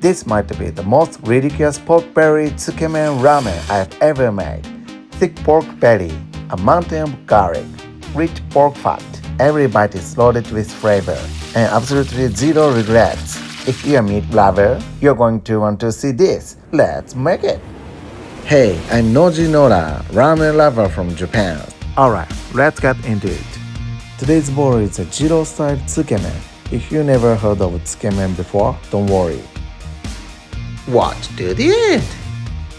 This might be the most ridiculous pork belly Tsukemen ramen I've ever made. Thick pork belly, a mountain of garlic, rich pork fat. Every bite is loaded with flavor, and absolutely zero regrets. If you're a meat lover, you're going to want to see this. Let's make it! Hey, I'm Noji Nora, ramen lover from Japan. Alright, let's get into it. Today's bowl is a Jiro style Tsukemen. If you never heard of Tsukemen before, don't worry. What did it?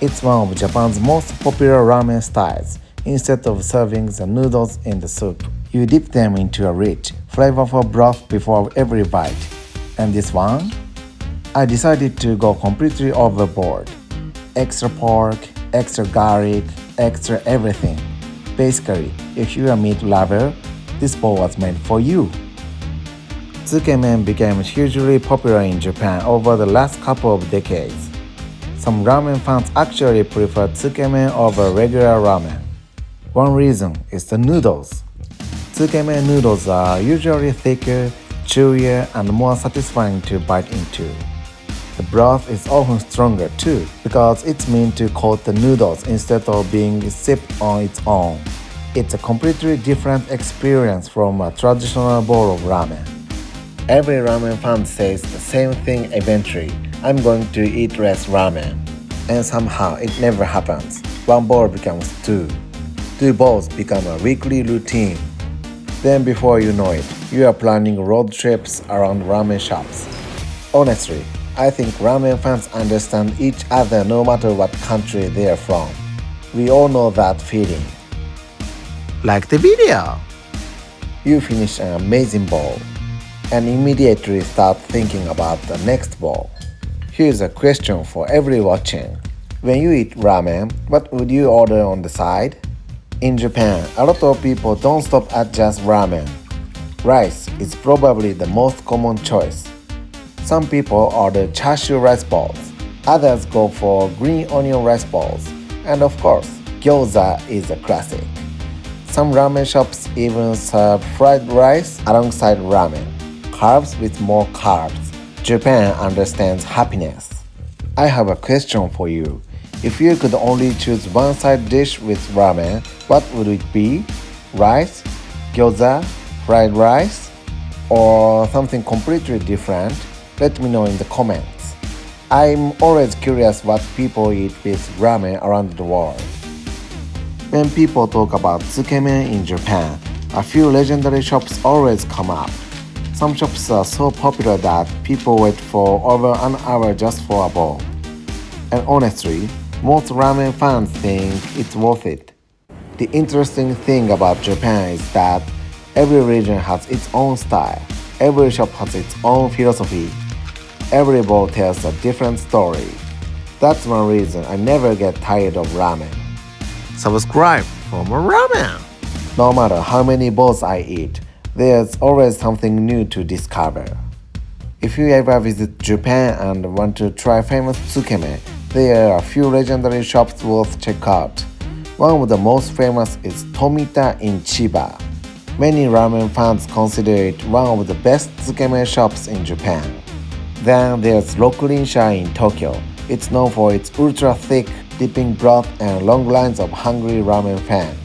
It's one of Japan's most popular ramen styles. Instead of serving the noodles in the soup, you dip them into a rich, flavorful broth before every bite. And this one? I decided to go completely overboard. Extra pork, extra garlic, extra everything. Basically, if you're a meat lover, this bowl was made for you. Tsukemen became hugely popular in Japan over the last couple of decades. Some ramen fans actually prefer Tsukemen over regular ramen. One reason is the noodles. Tsukemen noodles are usually thicker, chewier, and more satisfying to bite into. The broth is often stronger too because it's meant to coat the noodles instead of being sipped on its own. It's a completely different experience from a traditional bowl of ramen. Every ramen fan says the same thing eventually. I'm going to eat less ramen. And somehow it never happens. One bowl becomes two. Two bowls become a weekly routine. Then before you know it, you are planning road trips around ramen shops. Honestly, I think ramen fans understand each other no matter what country they are from. We all know that feeling. Like the video. You finish an amazing bowl and immediately start thinking about the next bowl. Here's a question for every watching. When you eat ramen, what would you order on the side? In Japan, a lot of people don't stop at just ramen. Rice is probably the most common choice. Some people order chashu rice balls, others go for green onion rice balls, and of course, gyoza is a classic. Some ramen shops even serve fried rice alongside ramen, carbs with more carbs. Japan understands happiness. I have a question for you. If you could only choose one side dish with ramen, what would it be? Rice, gyoza, fried rice, or something completely different? Let me know in the comments. I'm always curious what people eat with ramen around the world. When people talk about Tsukemen in Japan, a few legendary shops always come up. Some shops are so popular that people wait for over an hour just for a bowl. And honestly, most ramen fans think it's worth it. The interesting thing about Japan is that every region has its own style, every shop has its own philosophy, every bowl tells a different story. That's one reason I never get tired of ramen. Subscribe for more ramen. No matter how many bowls I eat, there's always something new to discover. If you ever visit Japan and want to try famous Tsukemen, there are a few legendary shops worth check out. One of the most famous is Tomita in Chiba. Many ramen fans consider it one of the best Tsukemen shops in Japan. Then there's Rokurinsha in Tokyo. It's known for its ultra-thick, dipping broth and long lines of hungry ramen fans.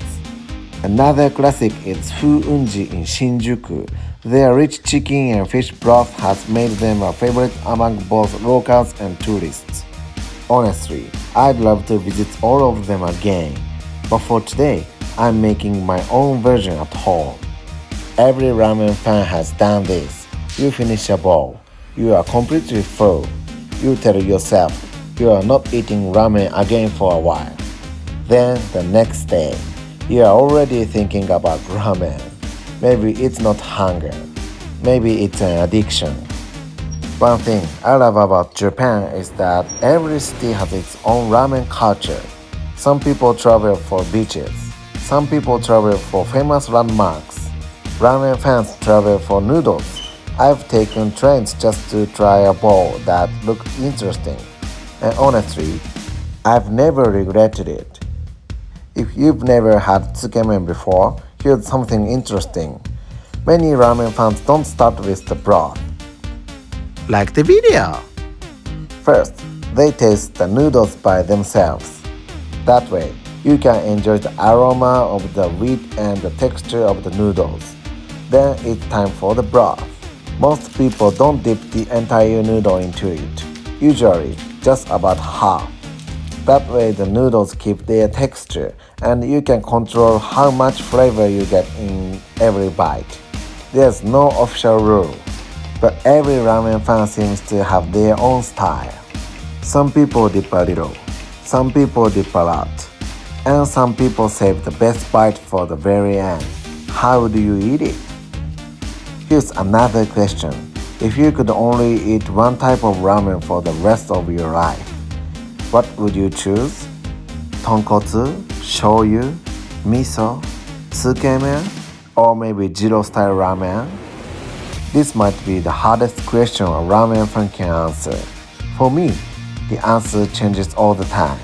Another classic is Fu Unji in Shinjuku. Their rich chicken and fish broth has made them a favorite among both locals and tourists. Honestly, I'd love to visit all of them again, but for today, I'm making my own version at home. Every ramen fan has done this. You finish a bowl, you are completely full. You tell yourself you are not eating ramen again for a while. Then the next day, you are already thinking about ramen. Maybe it's not hunger, maybe it's an addiction. One thing I love about Japan is that every city has its own ramen culture. Some people travel for beaches. Some people travel for famous landmarks. Ramen fans travel for noodles. I've taken trains just to try a bowl that looked interesting. And honestly, I've never regretted it. If you've never had Tsukemen before, here's something interesting. Many ramen fans don't start with the broth. Like the video. First, they taste the noodles by themselves. That way, you can enjoy the aroma of the wheat and the texture of the noodles. Then it's time for the broth. Most people don't dip the entire noodle into it, usually just about half. That way the noodles keep their texture and you can control how much flavor you get in every bite. There's no official rule, but every ramen fan seems to have their own style. Some people dip a little, some people dip a lot, and some people save the best bite for the very end. How do you eat it? Here's another question. If you could only eat one type of ramen for the rest of your life, what would you choose? Tonkotsu, shoyu, miso, tsukemen, or maybe Jiro style ramen? This might be the hardest question a ramen fan can answer. For me, the answer changes all the time.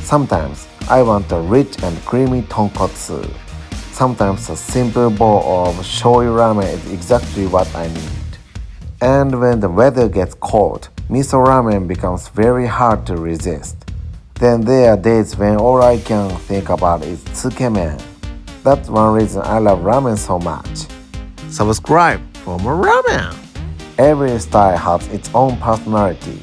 Sometimes I want a rich and creamy tonkotsu. Sometimes a simple bowl of shoyu ramen is exactly what I need. And when the weather gets cold, miso ramen becomes very hard to resist. Then there are days when all I can think about is tsukemen. That's one reason I love ramen so much. Subscribe for more ramen. Every style has its own personality.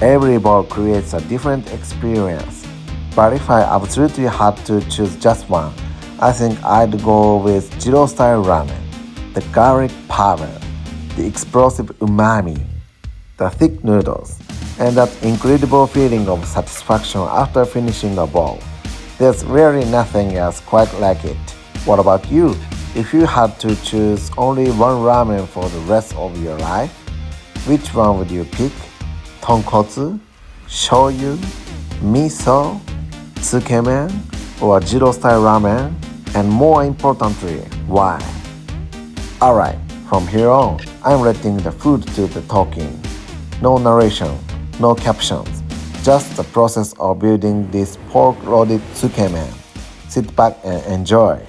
Every bowl creates a different experience. But if I absolutely had to choose just one, I think I'd go with Jiro style ramen. The garlic power, the explosive umami, the thick noodles, and that incredible feeling of satisfaction after finishing a bowl. There's really nothing else quite like it. What about you? If you had to choose only one ramen for the rest of your life, which one would you pick? Tonkotsu, shoyu, miso, tsukemen, or Jiro style ramen? And more importantly, why? Alright, from here on, I'm letting the food do the talking. No narration, no captions, just the process of building this pork-loaded tsukemen. Sit back and enjoy.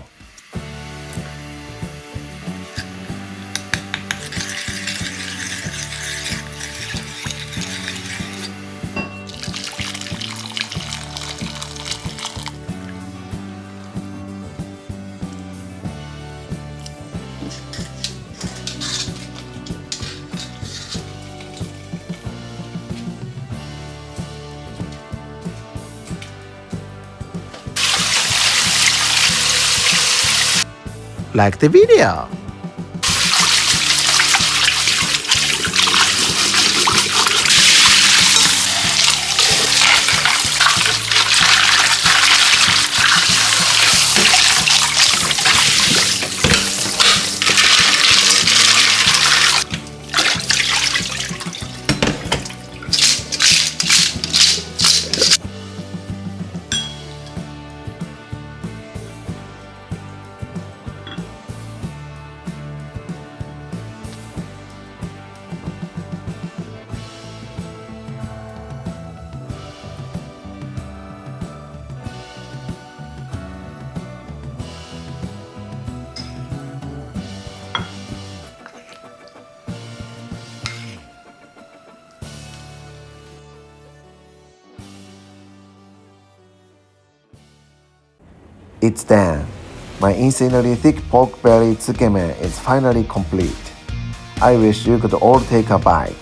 Like the video. It's done. My insanely thick pork belly tsukemen is finally complete. I wish you could all take a bite.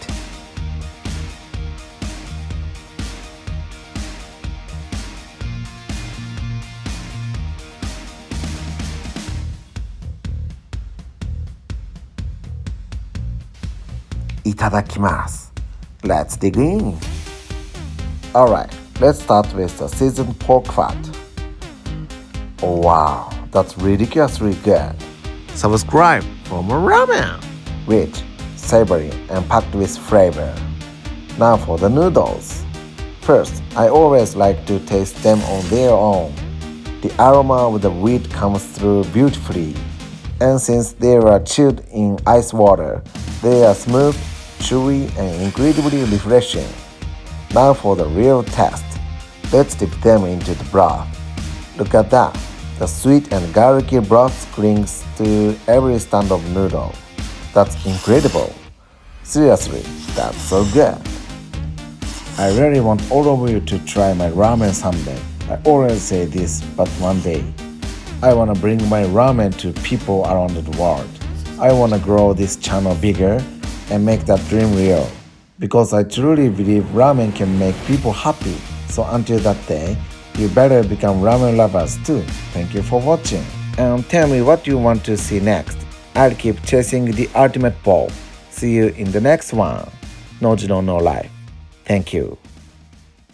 Itadakimasu. Let's dig in. Alright, let's start with the seasoned pork fat. Oh wow, that's ridiculously good. Subscribe for more ramen. Rich, savory, and packed with flavor. Now for the noodles. First, I always like to taste them on their own. The aroma of the wheat comes through beautifully. And since they are chilled in ice water, they are smooth, chewy, and incredibly refreshing. Now for the real test. Let's dip them into the broth. Look at that. The sweet and garlicky broth clings to every stand of noodle. That's incredible. Seriously, that's so good. I really want all of you to try my ramen someday. I always say this, but one day. I want to bring my ramen to people around the world. I want to grow this channel bigger and make that dream real. Because I truly believe ramen can make people happy. So until that day, you better become ramen lovers too. Thank you for watching. And tell me what you want to see next. I'll keep chasing the ultimate bowl. See you in the next one. No Jiro, no life. Thank you.